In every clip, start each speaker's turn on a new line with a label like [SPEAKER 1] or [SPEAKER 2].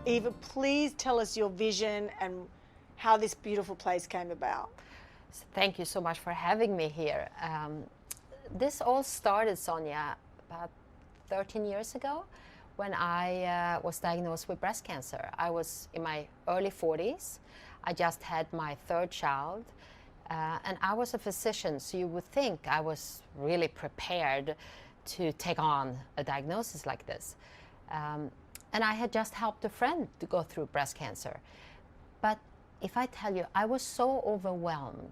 [SPEAKER 1] Eva, please tell us your vision and how this beautiful place came about.
[SPEAKER 2] So thank you so much for having me here. This all started, Sonia, about 13 years ago when I was diagnosed with breast cancer. I was in my early 40s. I just had my third child. And I was a physician, so you would think I was really prepared to take on a diagnosis like this. And I had just helped a friend to go through breast cancer. But if I tell you, I was so overwhelmed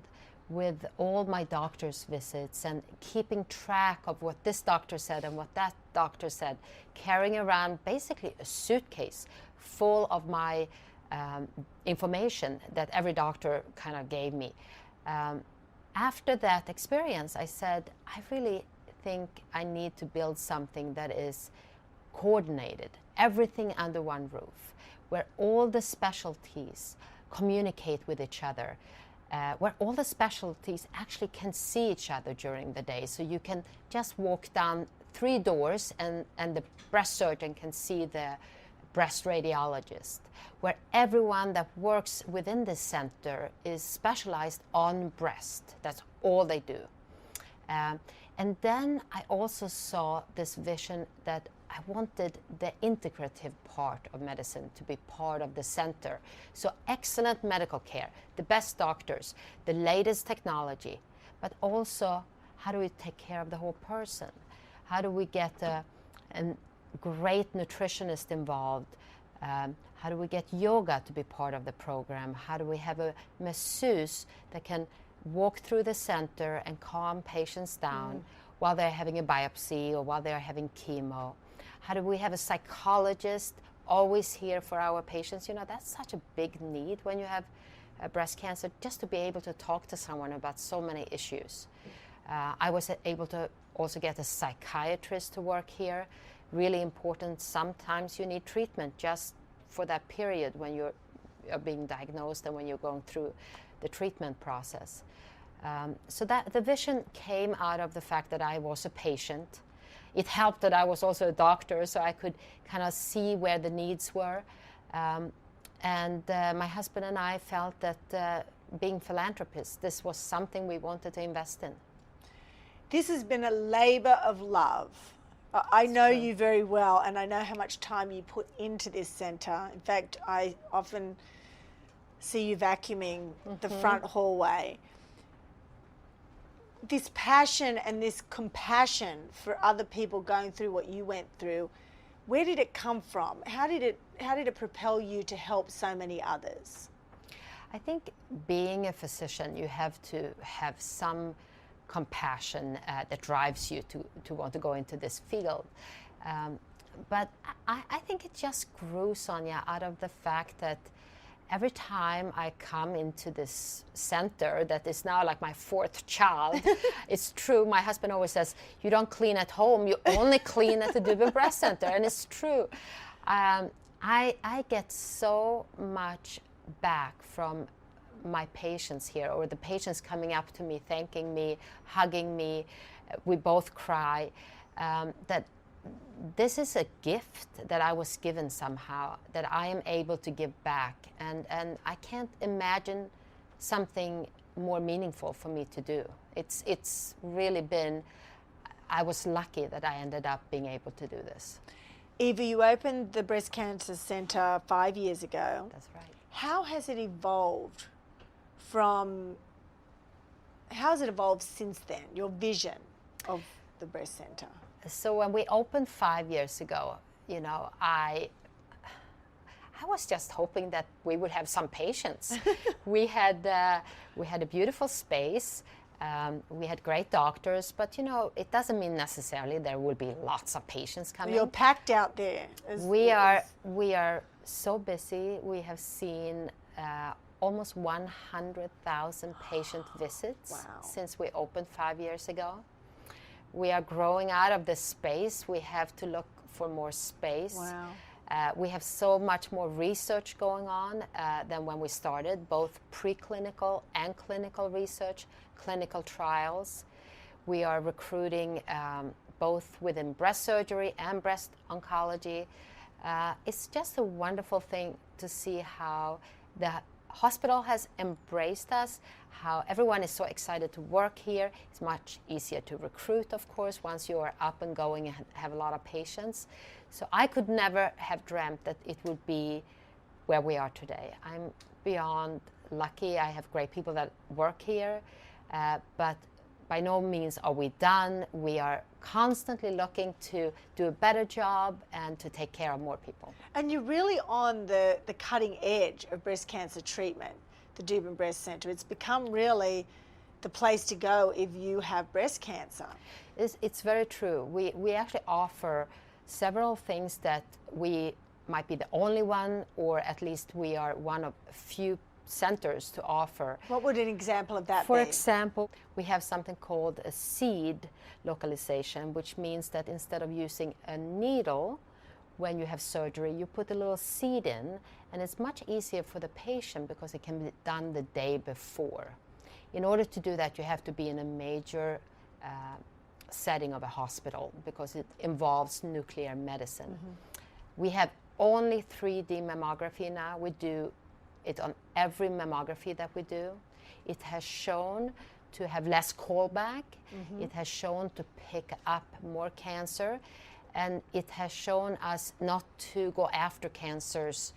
[SPEAKER 2] with all my doctor's visits and keeping track of what this doctor said and what that doctor said, carrying around basically a suitcase full of my information that every doctor kind of gave me. After that experience, I said, I really think I need to build something that is coordinated, everything under one roof, where all the specialties communicate with each other, where all the specialties actually can see each other during the day. So you can just walk down 3 doors and the breast surgeon can see the breast radiologist, where everyone that works within this center is specialized on breast. That's all they do. And then I also saw this vision that I wanted the integrative part of medicine to be part of the center. So excellent medical care, the best doctors, the latest technology, but also how do we take care of the whole person? How do we get a great nutritionist involved? How do we get yoga to be part of the program? How do we have a masseuse that can walk through the center and calm patients down while they're having a biopsy or while they're having chemo? How do we have a psychologist always here for our patients? You know, that's such a big need when you have breast cancer, just to be able to talk to someone about so many issues. I was able to also get a psychiatrist to work here. Really important. Sometimes you need treatment just for that period when you're being diagnosed and when you're going through the treatment process. So that the vision came out of the fact that I was a patient. It helped that I was also a doctor, so I could kind of see where the needs were. And my husband and I felt that being philanthropists, this was something we wanted to invest in.
[SPEAKER 1] This has been a labor of love. I know you very well, and I know how much time you put into this center. In fact, I often see you vacuuming the front hallway. This passion and this compassion for other people going through what you went through, where did it come from? How did it propel you to help so many others?
[SPEAKER 2] I think being a physician, you have to have some compassion that drives you to want to go into this field. But I think it just grew, Sonia, out of the fact that every time I come into this center that is now like my 4th child, it's true, my husband always says, you don't clean at home, you only clean at the Dubin Breast Center, and it's true. I get so much back from my patients here, or the patients coming up to me, thanking me, hugging me, we both cry, that this is a gift that I was given somehow, that I am able to give back. And I can't imagine something more meaningful for me to do. It's really been, I was lucky that I ended up being able to do this.
[SPEAKER 1] Eva, you opened the Breast Cancer Center 5 years ago.
[SPEAKER 2] That's right.
[SPEAKER 1] How has it evolved since then, your vision of the breast center?
[SPEAKER 2] So when we opened 5 years ago, you know, I was just hoping that we would have some patients. we had a beautiful space. We had great doctors, but you know, it doesn't mean necessarily there will be lots of patients coming.
[SPEAKER 1] You're packed out there.
[SPEAKER 2] We are so busy. We have seen almost 100,000 patient visits since we opened 5 years ago. We are growing out of this space. We have to look for more space.
[SPEAKER 1] Wow.
[SPEAKER 2] We have so much more research going on than when we started, both preclinical and clinical research, clinical trials. We are recruiting both within breast surgery and breast oncology. It's just a wonderful thing to see how the hospital has embraced us, how everyone is so excited to work here. It's much easier to recruit, of course, once you are up and going and have a lot of patients. So I could never have dreamt that it would be where we are today. I'm beyond lucky. I have great people that work here, but by no means are we done. We are constantly looking to do a better job and to take care of more people.
[SPEAKER 1] And you're really on the cutting edge of breast cancer treatment, the Dubin Breast Center. It's become really the place to go if you have breast cancer.
[SPEAKER 2] It's very true. We actually offer several things that we might be the only one, or at least we are one of a few centers to offer.
[SPEAKER 1] What would an example of that be?
[SPEAKER 2] For example, we have something called a seed localization, which means that instead of using a needle when you have surgery, you put a little seed in, and it's much easier for the patient because it can be done the day before. In order to do that, you have to be in a major setting of a hospital because it involves nuclear medicine. Mm-hmm. We have only 3D mammography now. We do it on every mammography that we do. It has shown to have less callback. Mm-hmm. It has shown to pick up more cancer. And it has shown us not to go after cancers,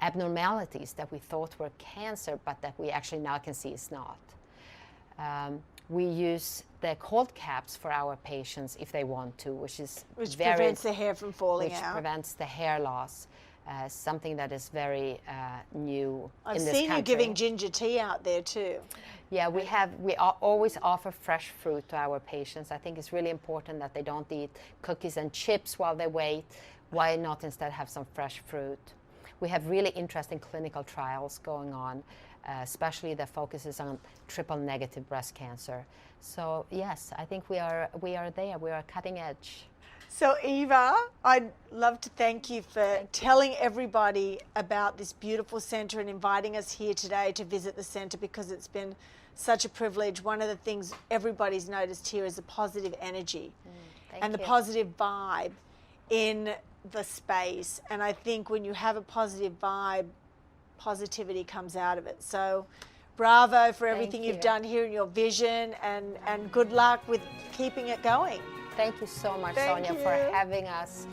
[SPEAKER 2] abnormalities that we thought were cancer, but that we actually now can see is not. We use the cold caps for our patients if they want to, which
[SPEAKER 1] prevents the hair from falling out.
[SPEAKER 2] Which prevents the hair loss. Something that is very new in this country.
[SPEAKER 1] I've seen you giving ginger tea out there too.
[SPEAKER 2] Yeah, we always offer fresh fruit to our patients. I think it's really important that they don't eat cookies and chips while they wait. Why not instead have some fresh fruit? We have really interesting clinical trials going on, especially that focuses on triple-negative breast cancer. So yes, I think we are there. We are cutting edge.
[SPEAKER 1] So Eva, I'd love to thank you for telling everybody about this beautiful centre and inviting us here today to visit the centre, because it's been such a privilege. One of the things everybody's noticed here is the positive energy and the positive vibe in the space. And I think when you have a positive vibe, positivity comes out of it. So bravo for everything you've done here in your vision, and good luck with keeping it going.
[SPEAKER 2] Thank you so much, Sonia, for having us.